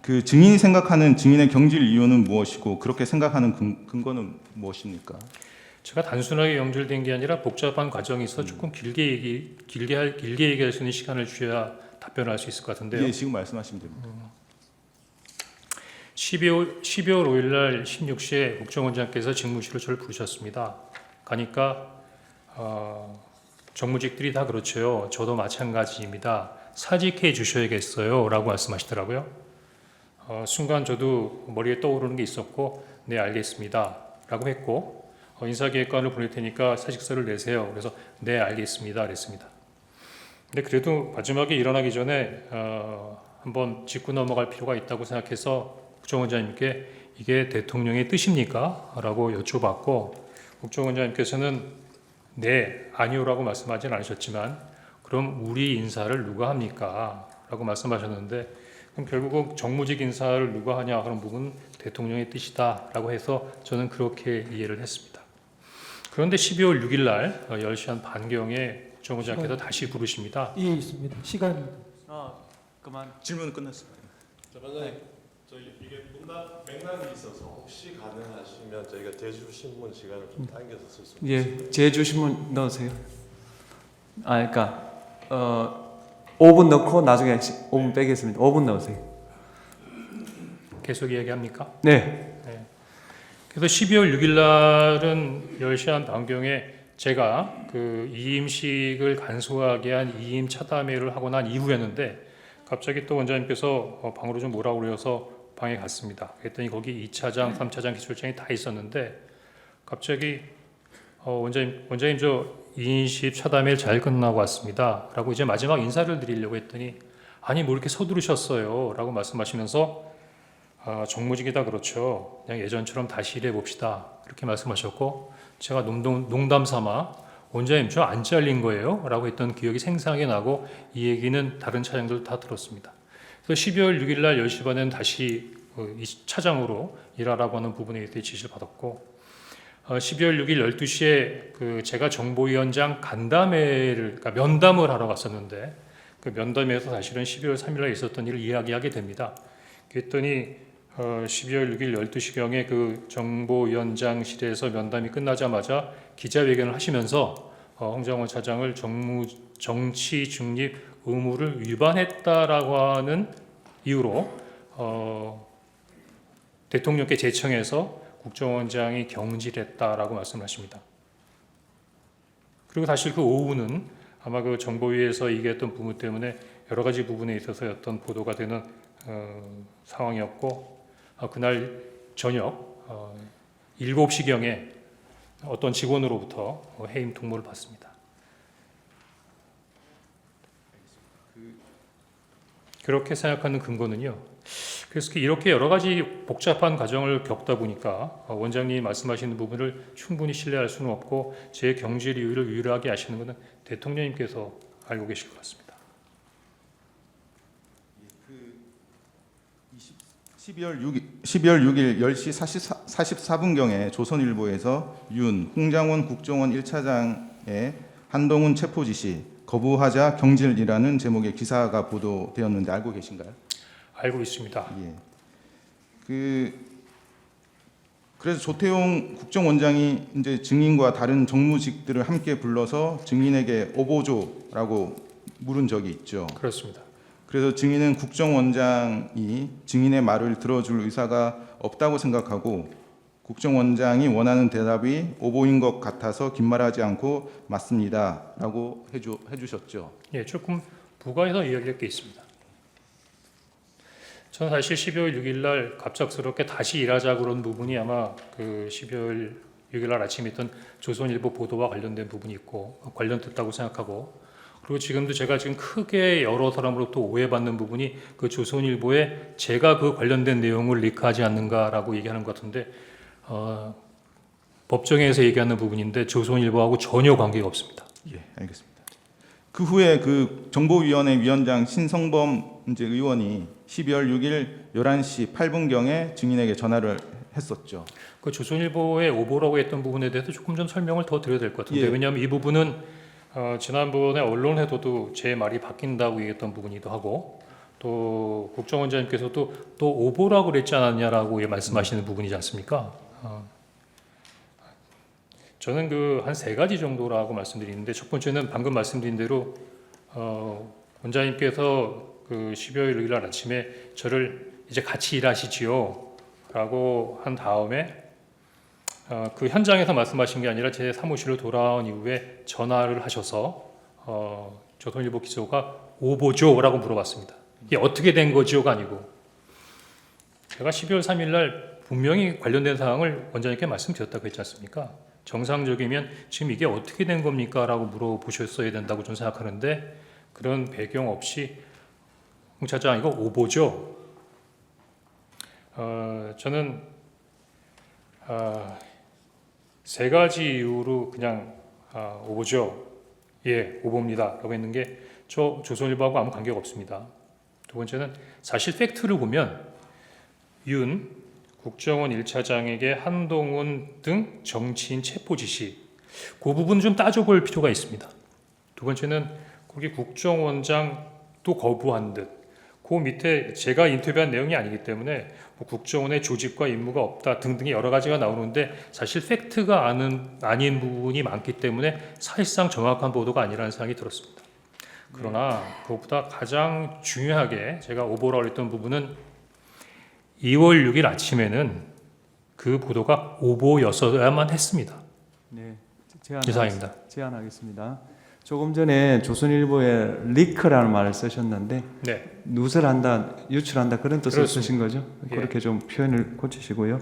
그 증인이 생각하는 증인의 경질 이유는 무엇이고 그렇게 생각하는 근거는 무엇입니까? 제가 단순하게 연결된 게 아니라 복잡한 과정이 있어 조금 길게 얘기할 수 있는 시간을 주셔야 답변할 수 있을 것 같은데요. 예, 지금 말씀하시면 됩니다. 12월 5일 날 16시에 국정원장께서 직무실로 저를 부르셨습니다. 가니까 정무직들이 다 그렇죠. 저도 마찬가지입니다. 사직해 주셔야겠어요 라고 말씀하시더라고요. 순간 저도 머리에 떠오르는 게 있었고 네 알겠습니다 라고 했고 인사기획관을 보낼 테니까 사직서를 내세요. 그래서 네 알겠습니다 그랬습니다. 근데 그래도 마지막에 일어나기 전에 한번 짚고 넘어갈 필요가 있다고 생각해서 국정원장님께 이게 대통령의 뜻입니까? 라고 여쭤봤고 국정원장님께서는 네, 아니오라고 말씀하지는 않으셨지만 그럼 우리 인사를 누가 합니까? 라고 말씀하셨는데 그럼 결국은 정무직 인사를 누가 하냐 그런 부분은 대통령의 뜻이다 라고 해서 저는 그렇게 이해를 했습니다. 그런데 12월 6일 날 10시 한 반경에 국정원장께서 다시 부르십니다. 예, 있습니다. 시간. 그만. 질문은 끝났습니다. 반장님, 저희 이게 맥락이 있어서 혹시 가능하시면 저희가 제주신문 시간을 좀 당겨서 쓸 수 있을까요? 예, 제주신문 넣으세요. 그러니까 5분 넣고 나중에 5분 빼겠습니다. 5분 넣으세요. 계속 이야기합니까? 네. 그래서 12월 6일 날은 10시 한 반경에 제가 그 이임식을 간소하게 한 이임 차담회를 하고 난 이후였는데 갑자기 또 원장님께서 방으로 좀 오라고 그래서 방에 갔습니다. 그랬더니 거기 2차장, 3차장 기술장이 다 있었는데 갑자기 원장님 저 이임식 차담회 잘 끝나고 왔습니다. 라고 이제 마지막 인사를 드리려고 했더니 아니 뭐 이렇게 서두르셨어요. 라고 말씀하시면서 정무직이다 그렇죠. 그냥 예전처럼 다시 일해 봅시다. 그렇게 말씀하셨고 제가 농담 삼아 원장님 저 안 잘린 거예요? 라고 했던 기억이 생생하게 나고 이 얘기는 다른 차장들 다 들었습니다. 그래서 12월 6일 날 10시 반에는 다시 이 차장으로 일하라고 하는 부분에 대해 지시를 받았고 12월 6일 12시에 그 제가 정보위원장 간담회를 그러니까 면담을 하러 갔었는데 그 면담에서 사실은 12월 3일 날 있었던 일을 이야기하게 됩니다. 그랬더니 12월 6일 12시경에 그 정보위원장실에서 면담이 끝나자마자 기자회견을 하시면서 홍장원 차장을 정치 중립 의무를 위반했다라고 하는 이유로 대통령께 제청해서 국정원장이 경질했다라고 말씀하십니다. 그리고 사실 그 오후는 아마 그 정보위에서 얘기했던 부분 때문에 여러 가지 부분에 있어서 어떤 보도가 되는 상황이었고 그날 저녁 7시경에 어떤 직원으로부터 해임 통보를 받습니다. 그렇게 생각하는 근거는요. 그래서 이렇게 여러 가지 복잡한 과정을 겪다 보니까 원장님이 말씀하시는 부분을 충분히 신뢰할 수는 없고 제 경질 이유를 유일하게 아시는 것은 대통령님께서 알고 계실 것 같습니다. 12월 6일 10시 44분경에 조선일보에서 홍장원 국정원 1차장의 한동훈 체포 지시 거부하자 경질이라는 제목의 기사가 보도되었는데 알고 계신가요? 알고 있습니다. 예. 그래서 조태용 국정원장이 이제 증인과 다른 정무직들을 함께 불러서 증인에게 오보조라고 물은 적이 있죠. 그렇습니다. 그래서 증인은 국정원장이 증인의 말을 들어줄 의사가 없다고 생각하고 국정원장이 원하는 대답이 오보인 것 같아서 긴 말하지 않고 맞습니다라고 해주셨죠. 예, 조금 부가해서 이야기할 게 있습니다. 저는 사실 12월 6일 날 갑작스럽게 다시 일하자 그런 부분이 아마 그 12월 6일 날 아침에 있던 조선일보 보도와 관련된 부분이 있고 관련됐다고 생각하고 그리고 지금도 제가 지금 크게 여러 사람으로부터 오해받는 부분이 그 조선일보에 제가 그 관련된 내용을 리크하지 않는가라고 얘기하는 것 같은데 법정에서 얘기하는 부분인데 조선일보하고 전혀 관계가 없습니다. 예, 알겠습니다. 그 후에 그 정보위원회 위원장 신성범 이제 의원이 12월 6일 11시 8분경에 증인에게 전화를 했었죠. 그 조선일보의 오보라고 했던 부분에 대해서 조금 좀 설명을 더 드려야 될 것 같은데 예. 왜냐하면 이 부분은 지난번에 언론에서도 제 말이 바뀐다고 얘기했던 부분이기도 하고 또 국정원장님께서도 또 오보라고 그랬지 않았냐라고 말씀하시는 부분이지 않습니까? 저는 그 한 세 가지 정도라고 말씀드리는데, 첫 번째는 방금 말씀드린 대로 원장님께서 그 12월 6일 날 아침에 저를 이제 같이 일하시지요 라고 한 다음에 그 현장에서 말씀하신 게 아니라 제 사무실로 돌아온 이후에 전화를 하셔서 조선일보 기자가 오보죠 라고 물어봤습니다. 이게 어떻게 된 거지요가 아니고, 제가 12월 3일 날 분명히 관련된 사항을 원장님께 말씀드렸다고 했지 않습니까? 정상적이면 지금 이게 어떻게 된 겁니까? 라고 물어보셨어야 된다고 저는 생각하는데, 그런 배경 없이 홍 차장 이거 오보죠? 저는 세 가지 이유로 그냥 오보죠. 예, 오보입니다. 라고 했는 게 저 조선일보하고 아무 관계가 없습니다. 두 번째는 사실 팩트를 보면 윤 국정원 1차장에게 한동훈 등 정치인 체포 지시, 그 부분 좀 따져볼 필요가 있습니다. 두 번째는 거기 국정원장도 거부한 듯, 그 밑에 제가 인터뷰한 내용이 아니기 때문에 뭐 국정원의 조직과 임무가 없다 등등의 여러 가지가 나오는데, 사실 팩트가 아닌 부분이 많기 때문에 사실상 정확한 보도가 아니라는 생각이 들었습니다. 그러나 그것보다 가장 중요하게 제가 오보라고 했던 부분은 2월 6일 아침에는 그 보도가 오보였어야만 했습니다. 네, 이상입니다. 제안하겠습니다. 조금 전에 조선일보에 리크라는 말을 쓰셨는데, 네, 누설한다, 유출한다 그런 뜻을 그렇습니다. 쓰신 거죠? 예. 그렇게 좀 표현을 고치시고요.